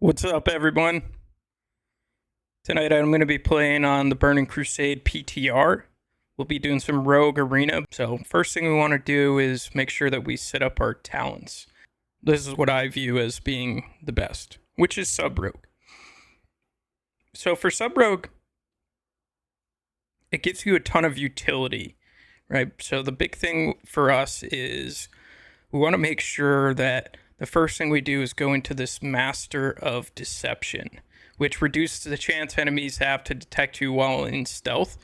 What's up, everyone? Tonight I'm going to be playing on the Burning Crusade PTR. We'll be doing some rogue arena. So first thing we want to do is make sure that we set up our talents. This is what I view as being the best, which is sub rogue. So for sub rogue, it gives you a ton of utility, right? So the big thing for us is we want to make sure that the first thing we do is go into this Master of Deception, which reduces the chance enemies have to detect you while in stealth.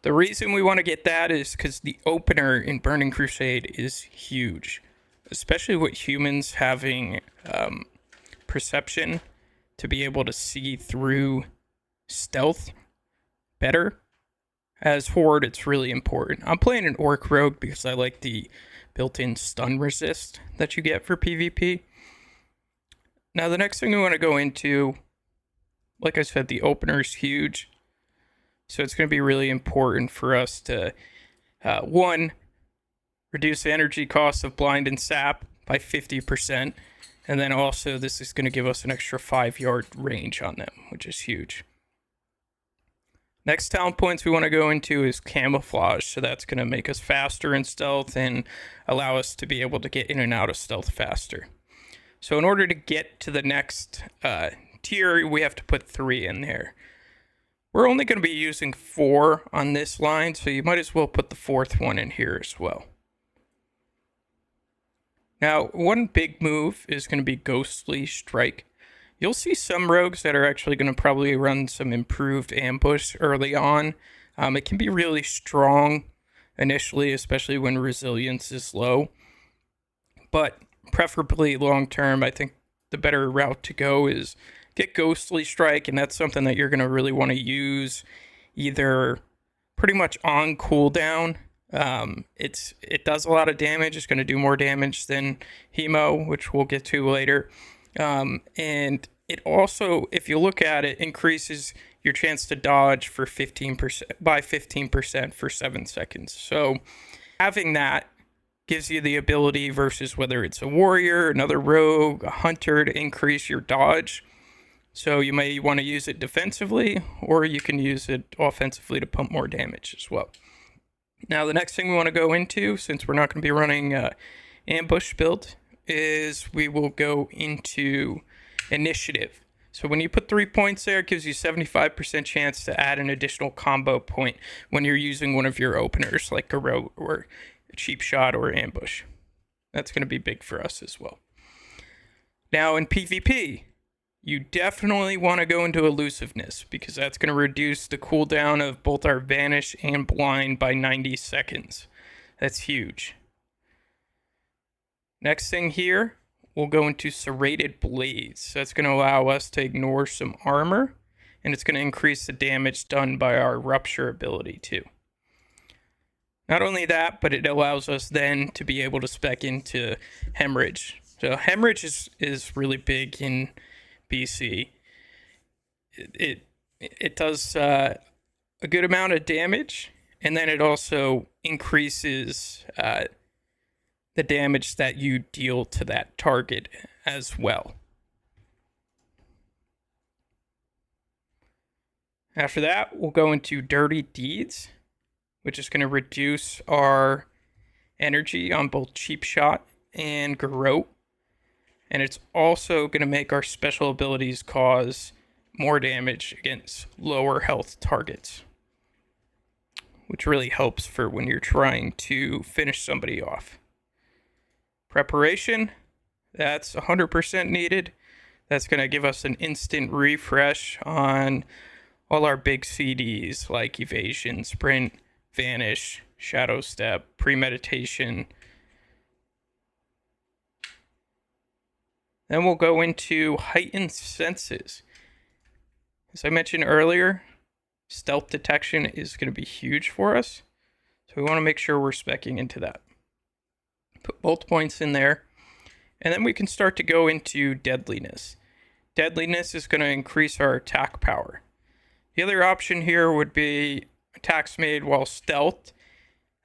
The reason we want to get that is because the opener in Burning Crusade is huge, especially with humans having perception to be able to see through stealth better. As Horde, it's really important. I'm playing an Orc Rogue because I like the built-in stun resist that you get for PvP. Now, the next thing we want to go into, like I said, the opener is huge. So it's going to be really important for us to, one, reduce the energy cost of blind and sap by 50%. And then also, this is going to give us an extra 5-yard range on them, which is huge. Next talent points we want to go into is camouflage. So that's going to make us faster in stealth and allow us to be able to get in and out of stealth faster. So in order to get to the next tier, we have to put 3 in there. We're only going to be using 4 on this line, so you might as well put the 4th one in here as well. Now, one big move is going to be Ghostly Strike. You'll see some rogues that are actually going to probably run some improved ambush early on. It can be really strong initially, especially when resilience is low. But preferably long term, I think the better route to go is get Ghostly Strike, and that's something that you're going to really want to use either pretty much on cooldown. It does a lot of damage. It's going to do more damage than Hemo, which we'll get to later. And it also, if you look at it, increases your chance to dodge for 15% by 15% for 7 seconds. So having that gives you the ability versus whether it's a warrior, another rogue, a hunter to increase your dodge. So you may want to use it defensively, or you can use it offensively to pump more damage as well. Now the next thing we want to go into, since we're not going to be running ambush build, is we will go into initiative. So when you put 3 points there, it gives you 75% chance to add an additional combo point when you're using one of your openers like a rogue or a cheap shot or ambush. That's going to be big for us as well. Now in PvP, you definitely want to go into elusiveness because that's going to reduce the cooldown of both our vanish and blind by 90 seconds. That's huge. Next thing here, we'll go into Serrated Blades. That's going to allow us to ignore some armor, and it's going to increase the damage done by our Rupture ability too. Not only that, but it allows us then to be able to spec into Hemorrhage. So Hemorrhage is really big in BC. It does a good amount of damage, and then it also increases the damage that you deal to that target as well. After that, we'll go into Dirty Deeds, which is going to reduce our energy on both Cheap Shot and Garrote. And it's also going to make our special abilities cause more damage against lower health targets, which really helps for when you're trying to finish somebody off. Preparation, that's 100% needed. That's going to give us an instant refresh on all our big CDs like Evasion, Sprint, Vanish, Shadow Step, Premeditation. Then we'll go into Heightened Senses. As I mentioned earlier, stealth detection is going to be huge for us. So we want to make sure we're speccing into that. Put both points in there. And then we can start to go into Deadliness. Deadliness is going to increase our attack power. The other option here would be attacks made while stealthed.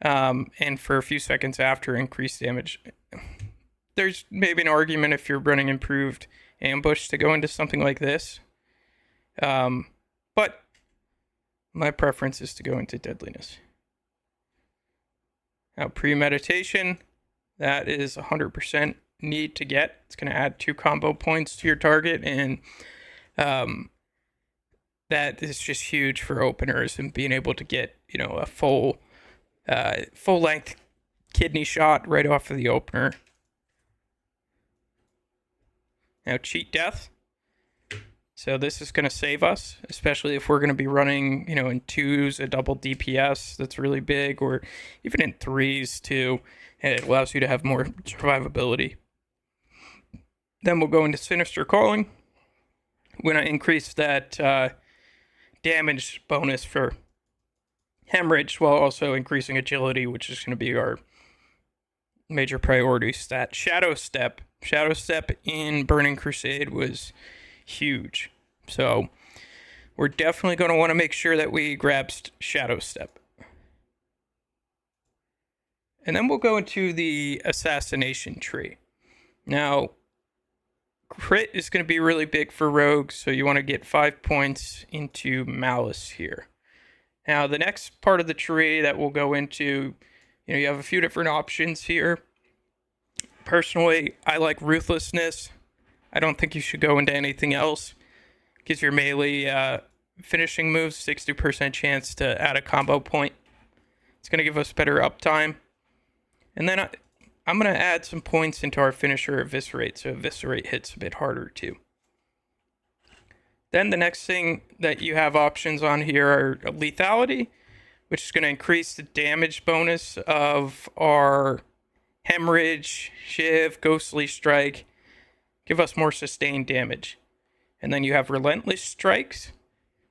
And for a few seconds after, increased damage. there's maybe an argument if you're running improved ambush to go into something like this. But my preference is to go into deadliness. Now, premeditation, that is 100% need to get. It's going to add 2 combo points to your target, and that is just huge for openers and being able to get, a full length kidney shot right off of the opener. Now, cheat death. So this is going to save us, especially if we're going to be running, in 2s, a double DPS that's really big, or even in 3s too. And it allows you to have more survivability. Then we'll go into Sinister Calling. We're going to increase that damage bonus for hemorrhage while also increasing agility, which is going to be our major priority stat. Shadow Step in Burning Crusade was huge. So we're definitely going to want to make sure that we grab Shadow Step. And then we'll go into the assassination tree. Now, crit is going to be really big for rogues, so you want to get 5 points into malice here. Now, the next part of the tree that we'll go into, you have a few different options here. Personally, I like ruthlessness. I don't think you should go into anything else. Gives your melee finishing moves 60% chance to add a combo point. It's going to give us better uptime. And then I'm going to add some points into our finisher Eviscerate, so Eviscerate hits a bit harder too. Then the next thing that you have options on here are Lethality, which is going to increase the damage bonus of our Hemorrhage, Shiv, Ghostly Strike, give us more sustained damage. And then you have Relentless Strikes,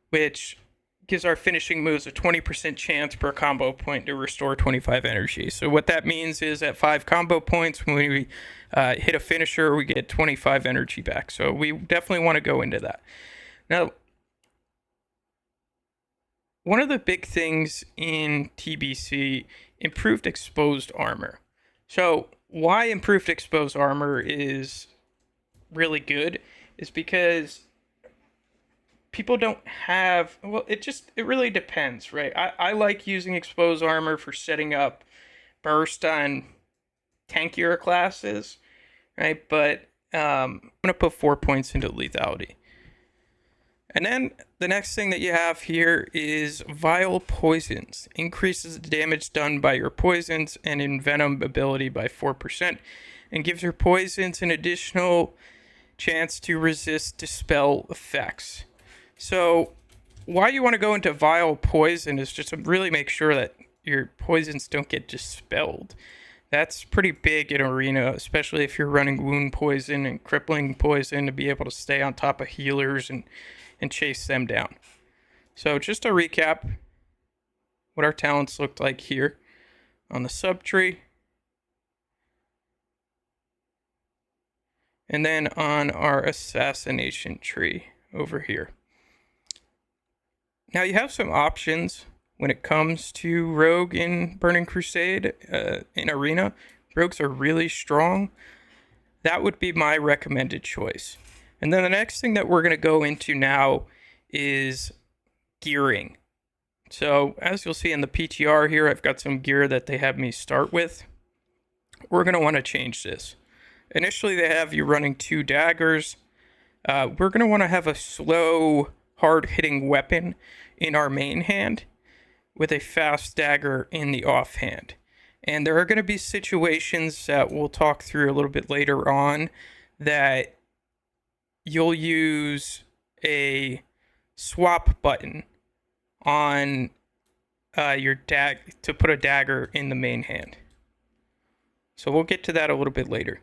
which gives our finishing moves a 20% chance per combo point to restore 25 energy. So what that means is at 5 combo points, when we hit a finisher, we get 25 energy back. So we definitely want to go into that. Now, one of the big things in TBC, improved exposed armor. So why improved exposed armor is really good is because people don't have, it really depends, right? I like using exposed armor for setting up burst on tankier classes, right? But I'm going to put 4 points into lethality. And then the next thing that you have here is Vile Poisons. Increases the damage done by your poisons and envenom ability by 4%, and gives your poisons an additional chance to resist dispel effects. So why you want to go into Vile Poison is just to really make sure that your poisons don't get dispelled. That's pretty big in Arena, especially if you're running Wound Poison and Crippling Poison, to be able to stay on top of healers and chase them down. So just to recap what our talents looked like here on the subtree. And then on our assassination tree over here. Now you have some options when it comes to Rogue in Burning Crusade in Arena. Rogues are really strong. That would be my recommended choice. And then the next thing that we're going to go into now is gearing. So as you'll see in the PTR here, I've got some gear that they have me start with. We're going to want to change this. Initially, they have you running 2 daggers. We're going to want to have a slow, hard-hitting weapon in our main hand with a fast dagger in the offhand. And there are going to be situations that we'll talk through a little bit later on that you'll use a swap button on your to put a dagger in the main hand. So we'll get to that a little bit later.